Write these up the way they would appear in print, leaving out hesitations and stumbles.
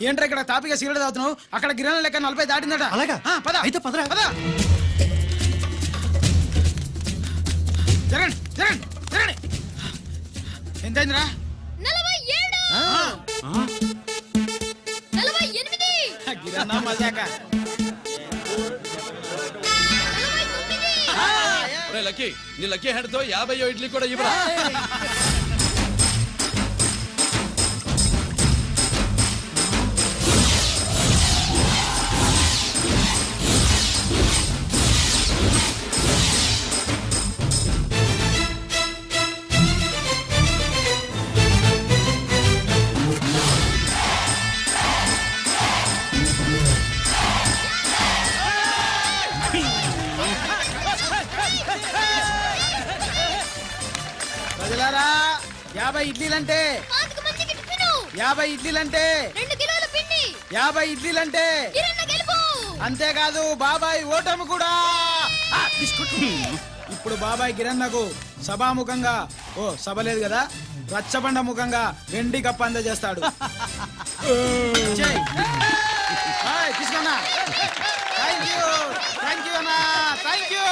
ఏంట్రా ఇక్కడ తాపిగా సిగరెట్ తాగుతున్నావు? అక్కడ గిరణం లెక్క 40 దాటిందట. అలాగా? పద అయితే పదరా. పద. జరగండి జరగండి జరగండి. ఎంతైందిరా? 47 గిరణం మజాక. లక్కీ నీ లక్కీ హెడ్ తో 50 ఇడ్లీ కూడా ఇవ్వరా? ప్రజలారా 50 ఇడ్లీలంటే 50 ఇడ్లీలంటే 2 కిలోల పిండి 50 ఇడ్లీలంటే కిరణ్ గెలుపు. అంతేకాదు బాబాయ్ ఓటమి కూడా. ఇప్పుడు బాబాయ్ గిరన్నకు సభాముఖంగా సభ లేదు కదా, రచ్చబండ ముఖంగా వెండి కప్ప అందజేస్తాడు. తీసుకున్నా. థ్యాంక్ యూ అన్నా, థ్యాంక్ యూ.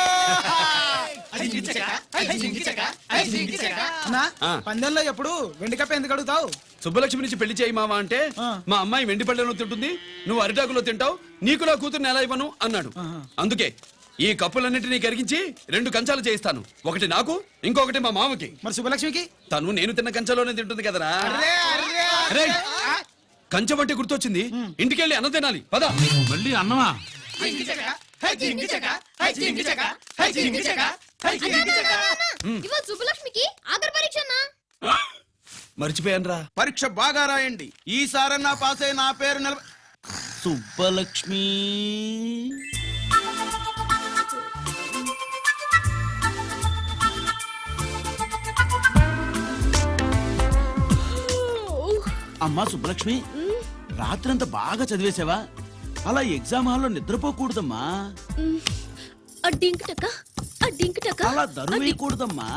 పందెంలో ఎప్పుడు వెండి కప్ప ఎందుకు అడుగుతావు? సుబ్బలక్ష్మి నుంచి పెళ్లి చేయి మావా అంటే మా అమ్మాయి వెండి పళ్ళెలో తింటుంది, నువ్వు అరిటాకులో తింటావు, నీకు నా కూతుర్ని ఎలా ఇవ్వను అన్నాడు. అందుకే ఈ కప్పులన్నిటినీ కరిగించి 2 కంచాలు చేయిస్తాను. ఒకటి నాకు, ఇంకొకటి మా మామకి. మరి సుబ్బలక్ష్మికి? తను నేను తిన్న కంచంలోనే తింటుంది కదరా. కంచం అంటే గుర్తొచ్చింది, ఇంటికెళ్ళి అన్నం తినాలి. పద. మళ్ళీ అన్నమా? ఇవాళ సుబ్బలక్ష్మికి ఆఖరి పరీక్ష అన్నా. మర్చిపోయానురా. పరీక్ష బాగా రాయండి, ఈసారన్నా పాస్ అయి నా పేరు సుబ్బలక్ష్మి. అమ్మా సుబ్బలక్ష్మి, రాత్రంతా బాగా చదివేశావా? అలా ఎగ్జామ్ హాల్లో నిద్రపోకూడదమ్మా. అలా దరువేయకూడదమ్మా.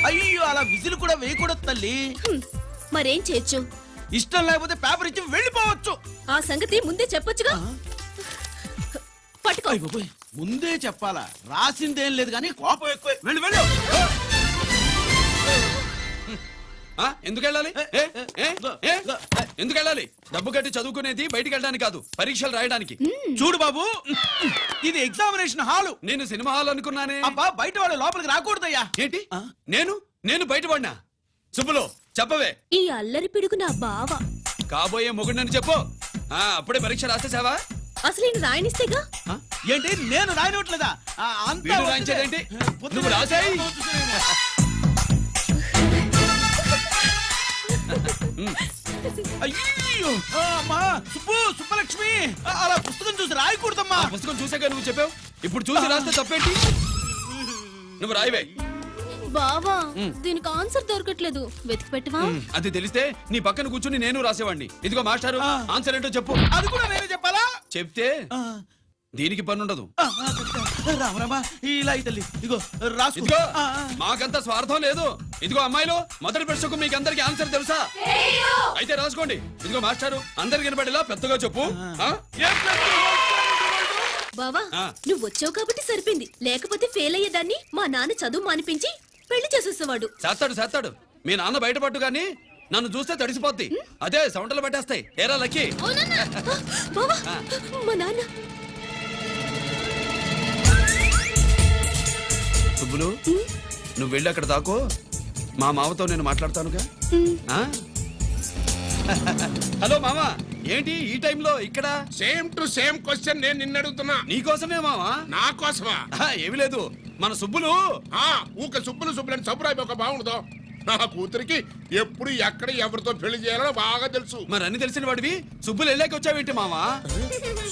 అయ్యో, అలా విజిల్ కూడా వేయకూడదు తల్లి. మరేం చేయొచ్చు? ఇష్టం లేకపోతే పేపర్ ఇచ్చి వెళ్ళిపోవచ్చు. ఆ సంగతి ముందే చెప్పొచ్చుగా. పట్టుకో. ముందే చెప్పాలా? రాసిందేం లేదు కానీ కోపం ఎక్కువ. వెళ్ళు వెళ్ళు. ఎందుకు వెళ్ళాలి? ఎందుకు వెళ్ళాలి? డబ్బు కట్టి చదువుకునేది బయటికి వెళ్ళడానికి కాదు, పరీక్షలు రాయడానికి. చూడు బాబు, ఇది ఎగ్జామినేషన్ హాలు. నేను సినిమా హాల్ అనుకున్నానే. అబ్బా, బయట వాళ్ళు లోపలికి రాకూడదయ్యా. ఏంటి? నేను బయటపడినా? సుబ్బులు చెప్పవే. ఈ అల్లరి పిడుగు నా బావ. కాబోయే మొగుడిని చెప్పు. అప్పుడే పరీక్ష రాసేసావా? అసలు నేను రాయనిస్తేగా. ఏంటి, నేను రాయనట్లేదా? వీడు రాయించేదేంటి? నువ్వు రాసాయి. అయ్యో అమ్మా, సుబ్బలక్ష్మి, అలా పుస్తకం చూసి రాయకూడదమ్మా. పుస్తకం చూసాక నువ్వు చెప్పావు, ఇప్పుడు చూసి రాస్తే తప్పేంటి? నువ్వు రాయవే. బావా, దీనికి ఆన్సర్ దొరకట్లేదు, వెతికి పెట్టవా? అది తెలిస్తే నీ పక్కన కూర్చుని నేను రాసేవాడిని. ఇదిగో మాస్టారు, ఆన్సర్ ఏంటో చెప్పు. అది కూడా నేనే చెప్పాలా? చెప్తే దీనికి పని ఉండదు. రామరామా, ఇలా తల్లి, ఇదిగో రాసు. ఇదిగో మాకంతా స్వార్థం లేదు. ఇదిగో అమ్మాయిలు, మొదటి ప్రశ్నకు మీకు అందరికి ఆన్సర్ తెలుసా? అయితే రాసుకోండి. ఇదిగో మాస్టారు, అందరికి వినపడేలా పెద్దగా చెప్పు. బావా, నువ్వు వచ్చావు కాబట్టి సరిపోయింది, లేకపోతే ఫెయిల్ అయ్యేదాన్ని. మా నాన్న చదువు మానిపించి పెళ్లి చేసేసేవాడు. చేస్తాడు. మీ నాన్న బయటపట్టు గాని నన్ను చూస్తే తడిసిపోద్ది. అదే సౌంటలు పట్టేస్తాయి. ఏరా లక్కీ? బావా, మా నాన్న. సుబ్బులు, నువ్వు వెళ్ళి అక్కడ దాకో, మా మామతో నేను మాట్లాడతానుగా. హలో మామా, ఏంటి ఈ టైంలో ఇక్కడ? సేమ్ టు సేమ్ క్వశ్చన్ నేను నిన్ను అడుగుతున్నా. నీకోసమే మామా. నా కోసమా? ఏమి లేదు, మన సుబ్బులు ఊక సుబ్బులు సుబ్బులని సబ్బురాయి ఒక బాగుండదు. నా కూతురికి ఎప్పుడు ఎక్కడ ఎవరితో పెళ్లి చేయాలో బాగా తెలుసు. మరి అన్ని తెలిసిన వాడివి సుబ్బులు వెళ్ళాక వచ్చావేంటి మామా?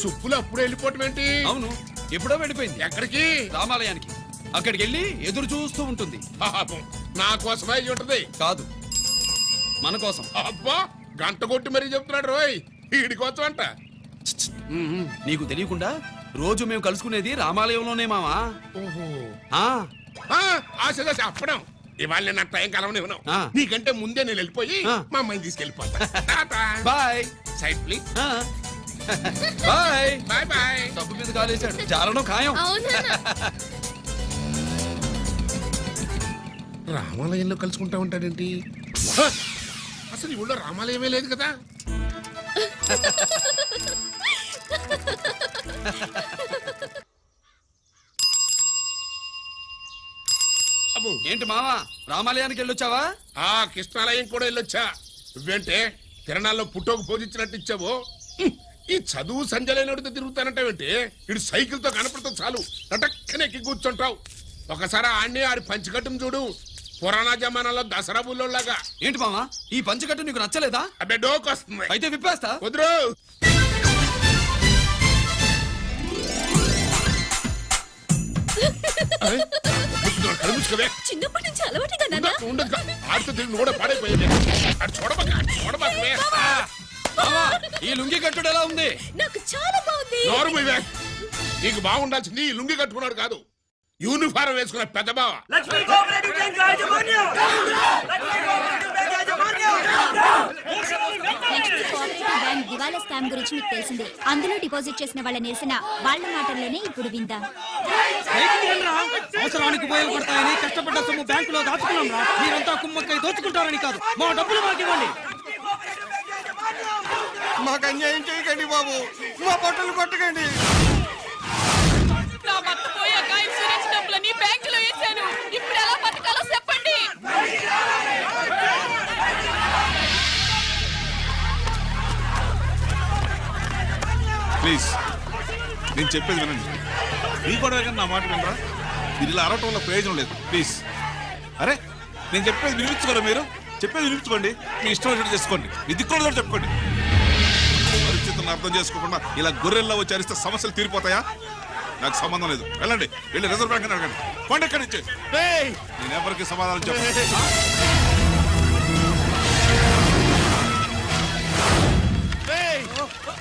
సుబ్బులు అప్పుడు వెళ్ళిపోవటం ఏంటి? అవును, ఎప్పుడో వెళ్ళిపోయింది. ఎక్కడికి? రామాలయానికి. అక్కడికి వెళ్ళి ఎదురు చూస్తూ ఉంటుంది. నా కోసమే అయి ఉంటది. కాదు, మన కోసం. అబ్బా, గంట కొట్టి మరీ చెప్తున్నాడు రోయ్, వీడి కోసం అంట. నీకు తెలియకుండా రోజు మేము కలుసుకునేది రామాలయంలోనే మావా. చెప్పడం ఇవాళ నేను నాకు టైం కలవనివ్వను ఆ. నీకంటే ముందే నేను వెళ్ళిపోయి ఆ. మా అమ్మాయిని తీసుకెళ్ళిపోతా boy side please bye bye bye డబ్బు మీద కాలేశాడు చాలడం ఖాయం అవునా రామాలయంలో కలుసుకుంటా ఉంటాడేంటి హ! అసలు ఈ ఊళ్ళో రామాలయమే లేదు కదా అబ్బో ఏంటి మావా రామాలయానికి వెళ్ళొచ్చావా ఆ కృష్ణాలయం కూడా వెళ్ళొచ్చా నువ్వేంటే తిరణాల్లో పుట్టోకు పూజించినట్టు ఇచ్చావు హ్మ్. ఈ చదువు సంజలైనడితో తిరుగుతానంటావేంటి ఇటు సైకిల్ తో కనపడితే చాలు నటక్కనెక్కి కూర్చుంటావు ఒకసారి ఆడిని ఆడి పంచికట్టును చూడు పురాణ జమానాలో దసరా బుల్లోలాగా ఏంటి మావా ఈ పంచకట్టు నీకు నచ్చలేదా అబ్బే డోక్ వస్తుంది అయితే విప్పేస్తా కుదురు చిన్నప్పటి నుంచి అలవాటుగా నాన్న ఉండదు ఆడితో తిరిగి కూడా పాడైపోయింది అటు చూడబాకవే మావా ఈ లుంగి కట్టుడు ఎలా ఉంది నాకు చాలా బాగుంది నోరు మూయవే. నీకు బాగుండాల్సింది ఈ లుంగి కట్టుకున్నాడు కాదు యూనిఫారం వేసుకున్న పెద్ద బావ నెక్స్ట్ కోఆపరేటివ్ బ్యాంక్ దివాలా స్కామ్ గురించి మీకు తెలిసిందే. అందులో డిపాజిట్ చేసిన వాళ్ళ నిరసన వాళ్ళ మాటల్లోనే ఇప్పుడు విందాం. అవసరానికి ఉపయోగపడతాయని కష్టపడ్డ సొమ్ము బ్యాంకులో దాచుకున్నాం రా. మీరంతా కుమ్మక్కై దోచుకుంటారని కాదు, మా డబ్బులు మాకు ఇవ్వండి. మాకు అన్యాయం చేయకండి బాబు, మా బట్టలు కొట్టకండి. నా భర్త పోయాక ఇన్సూరెన్స్ డబ్బులని బ్యాంకులో వేశాను. ఇప్పుడు ఎలా బతకాలో చెప్పండి. ప్లీజ్ నేను చెప్పేది వినండి. మీ కూడా నా మాట వినరా? మీరు ఇలా అరవటం వల్ల ప్రయోజనం లేదు. ప్లీజ్ అరే నేను చెప్పేది వినిపించుకోరా? మీరు చెప్పేది వినిపించుకోండి. మీ ఇష్టం వచ్చినట్టు చేసుకోండి. మీ దిక్కులో చెప్పుకోండి. పరిస్థితులను అర్థం చేసుకోకుండా ఇలా గొర్రెల్లో వచ్చి అరిస్తే సమస్యలు తీరిపోతాయా? నాకు సంబంధం లేదు. వెళ్ళండి, వెళ్ళి రిజర్వ్ బ్యాంక్ అడగండి. కొండ ఎక్కడి నుంచి నేను ఎవరికి సమాధానం చెప్పను.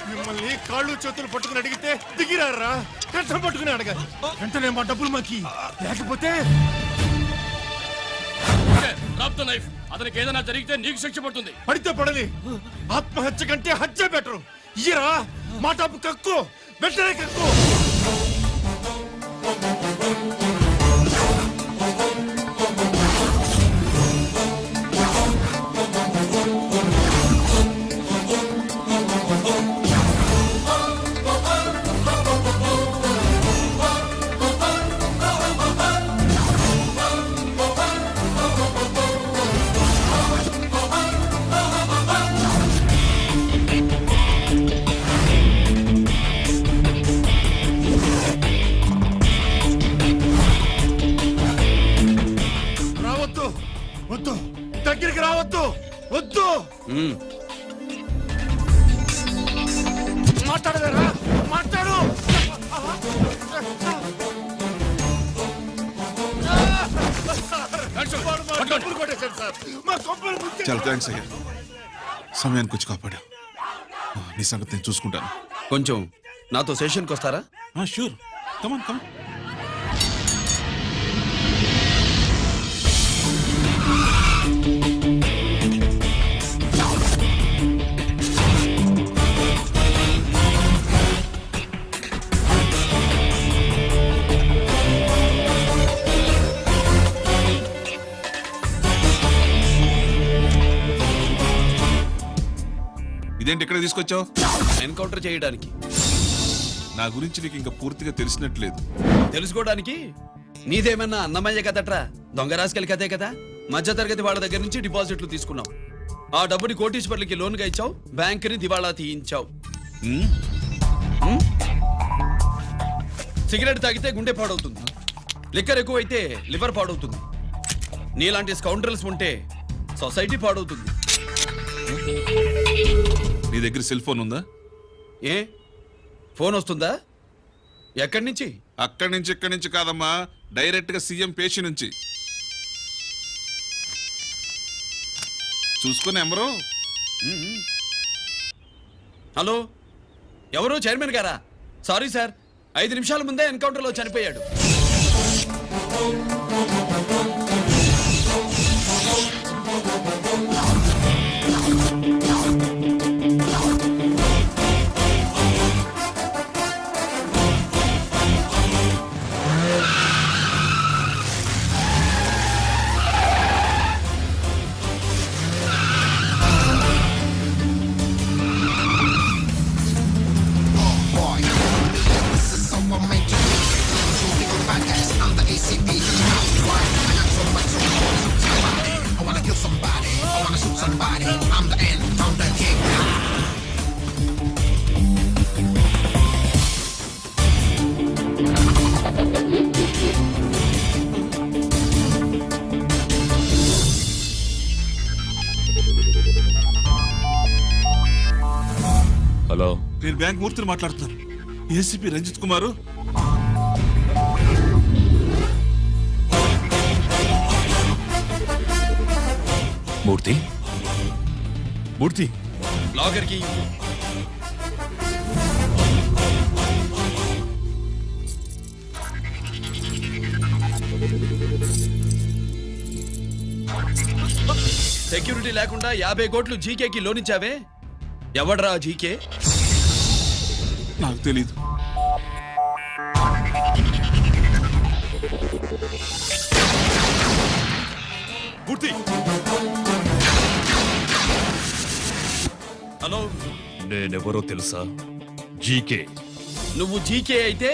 మిమ్మల్ని కాళ్ళు చేతులు పట్టుకుని అడిగితే దిగిరారా? కష్టం పట్టుకుని అడగాలి. వెంటనే మా డబ్బులు మాకి, లేకపోతే నైఫ్ అతనికి ఏదైనా జరిగితే నీకు శిక్ష పడుతుంది. పడితే పడని, ఆత్మహత్య కంటే హత్య బెటరు. ఇయ్యరా మా డబ్బు కక్కు, వెంటనే కక్కు. రావద్దు, వద్దు, దగ్గరికి రావద్దు, వద్దు. మాట్లాడలేరా? మాట్లాడు. మా డబ్బులు కొట్టేశాడు సార్. మా కొబ్బరి ముచ్చాడు. చాలా థ్యాంక్స్ అయ్యా, సమయానికి వచ్చి కాపాడా. నీ సంగతి నేను చూసుకుంటాను. కొంచెం నాతో సెషన్కి వస్తారా? షూర్, కమాన్ కమాన్. ఇదేంటి ఇక్కడ తీసుకొచ్చావు? ఎన్కౌంటర్ చేయడానికి. నా గురించి నీకు ఇంకా పూర్తిగా తెలిసినట్లేదు. తెలుసుకోవడానికి నీదేమన్నా అన్నమయ్య కదట్రా, దొంగ రాసుకెళ్ళి కదే కదా. మధ్యతరగతి వాళ్ళ దగ్గర నుంచి డిపాజిట్లు తీసుకున్నావు. ఆ డబ్బుని కోటీశ్వర్లకి లోన్గా ఇచ్చావు, బ్యాంకుని దివాళా తీయించావు. సిగరెట్ తాగితే గుండె పాడవుతుంది, లిక్కర్ ఎక్కువైతే లివర్ పాడవుతుంది. నీలాంటి స్కౌండ్రల్స్ ఉంటే సొసైటీ పాడవుతుంది. నీ దగ్గర సెల్ ఫోన్ ఉందా? ఏ ఫోన్ వస్తుందా? ఎక్కడి నుంచి? అక్కడి నుంచి ఇక్కడి నుంచి కాదమ్మా, డైరెక్ట్ గా సీఎం పేషి నుంచి. చూసుకుని ఎవరు? హలో, ఎవరు? చైర్మన్ గారా? సారీ సార్, 5 నిమిషాల ముందే ఎన్కౌంటర్లో చనిపోయాడు. హలో, నేను బ్యాంక్ మూర్తిని మాట్లాడుతున్నాను. ఏసీపీ రంజిత్ కుమారు. మూర్తి, మూర్తి, లాకర్ కి సెక్యూరిటీ లేకుండా 50 కోట్లు జీకేకి లోన్ ఇచ్చావే, ఎవడ్రా జీకే? నాకు తెలీదు. మూర్తి, హలో, నేనెవరో తెలుసా? జీకే. నువ్వు జీకే అయితే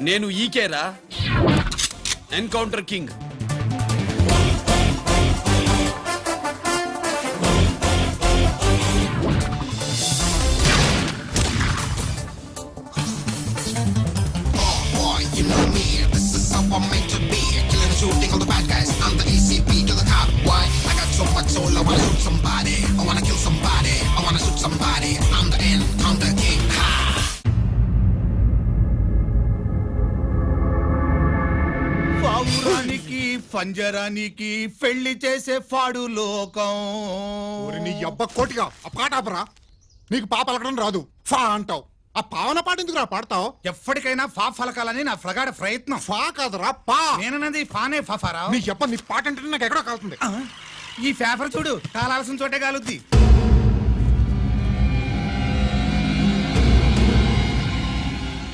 నేను ఈకేరా, ఎన్కౌంటర్ కింగ్. పావురానికి పంజరానికి పెళ్లి చేసే ఫాడు లోకం. నీ అబ్బ కోటిగా ఆ పాట ఆపరా. నీకు పాప పలకడం రాదు, ఫా అంటావు. ఆ పావన పాట ఎందుకు రా పాడతావు? ఎప్పటికైనా ఫా ఫలకాలని నా ప్రగాఢ ప్రయత్నం. ఫా కాదురా పా. నేనన్నది ఫానే ఫారా. నీ అబ్బ నీ పాట అంటే నాకు ఎక్కడో కాలుతుంది. ఈ పేపర్ చూడు, కాలాల్సిన చోటే కాలుద్ది.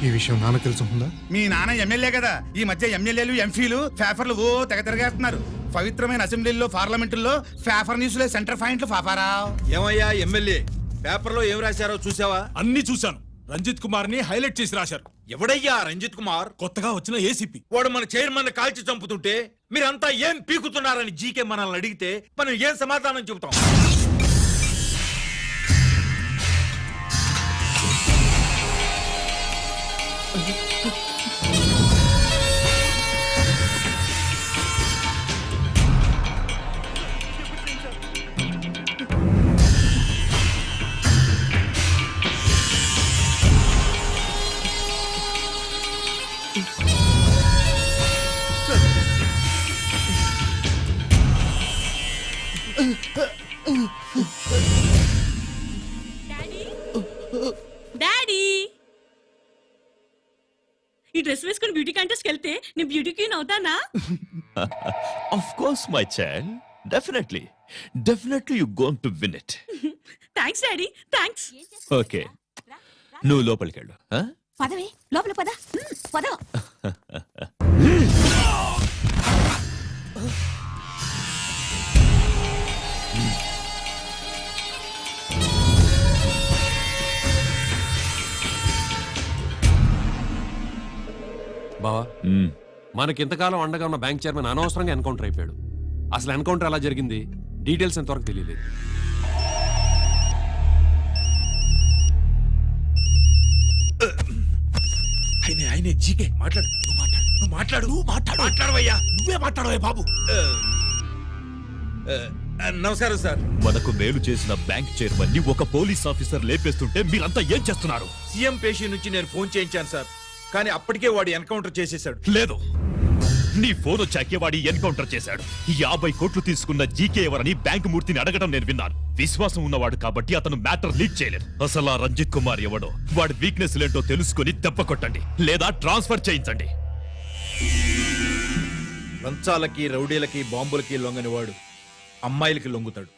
ఈ విషయం నాన్న తెలుసుకుందా? మీ నాన్న ఎమ్మెల్యే కదా, ఈ మధ్య ఎమ్మెల్యేలు ఎంపీలు పేపర్లు ఓ తెగ తిరగేస్తున్నారు. పవిత్రమైన అసెంబ్లీల్లో పార్లమెంటుల్లో పేపర్ న్యూస్లో సెంటర్ పాయింట్లు ఫాఫారా. ఏమయ్యా ఎమ్మెల్యే, పేపర్లో ఏం రాశారో చూసావా? అన్ని చూశాను. రంజిత్ కుమార్ ని హైలైట్ చేసి రాశారు. ఎవడయ్యా రంజిత్ కుమార్? కొత్తగా వచ్చిన ఏసీపీ. వాడు మన చైర్మన్ కాల్చి చంపుతుంటే మీరంతా ఏం పీకుతున్నారని జీకే మనల్ని అడిగితే మనం ఏం సమాధానం చెబుతాం? డాడీ, ఈ డ్రెస్ వేసుకుని బ్యూటీ కాంటెస్ట్ వెళ్తే నేను బ్యూటీ క్వీన్ అవుతానా? Of course, my child. Definitely. Definitely you're going to win it. Thanks daddy, thanks. Okay. నువ్వు లోపలికి వెళ్ళు. పదవే లోపల పద పద. బావా, మనకి ఇంతకాలం అండగా ఉన్న బ్యాంక్ చైర్మన్ అనవసరంగా ఎన్కౌంటర్ అయిపోయాడు. అసలు ఎన్కౌంటర్ ఎలా జరిగింది డీటెయిల్స్ ఎంతవరకు తెలియలేదు. ఆయనే జీకే. మాట్లాడు, మాట్లాడవయ్యా. నువ్వే మాట్లాడవే బాబు. నమస్కారం సార్. మనకు మేలు చేసిన బ్యాంక్ చైర్మన్ ని ఒక పోలీస్ ఆఫీసర్ లేపేస్తుంటే మీరంతా ఏం చేస్తున్నారు? సీఎం పేషి నుంచి నేను ఫోన్ చేయించాను సార్, కానీ అప్పటికే వాడు ఎన్కౌంటర్ చేసేశాడు. లేదు, నీ ఫోన్ వచ్చాకే వాడి ఎన్కౌంటర్ చేశాడు. 50 కోట్లు తీసుకున్న జీకే ఎవరని బ్యాంకు మూర్తిని అడగడం నేను విన్నాను. విశ్వాసం ఉన్నవాడు కాబట్టి అతను మ్యాటర్ లీక్ చేయలేదు. అసలు ఆ రంజిత్ కుమార్ ఎవడో, వాడి వీక్నెస్ ఏంటో తెలుసుకుని దెబ్బ కొట్టండి, లేదా ట్రాన్స్ఫర్ చేయించండి. లంచాలకి రౌడీలకి బాంబులకి లొంగని వాడు అమ్మాయిలకి లొంగుతాడు.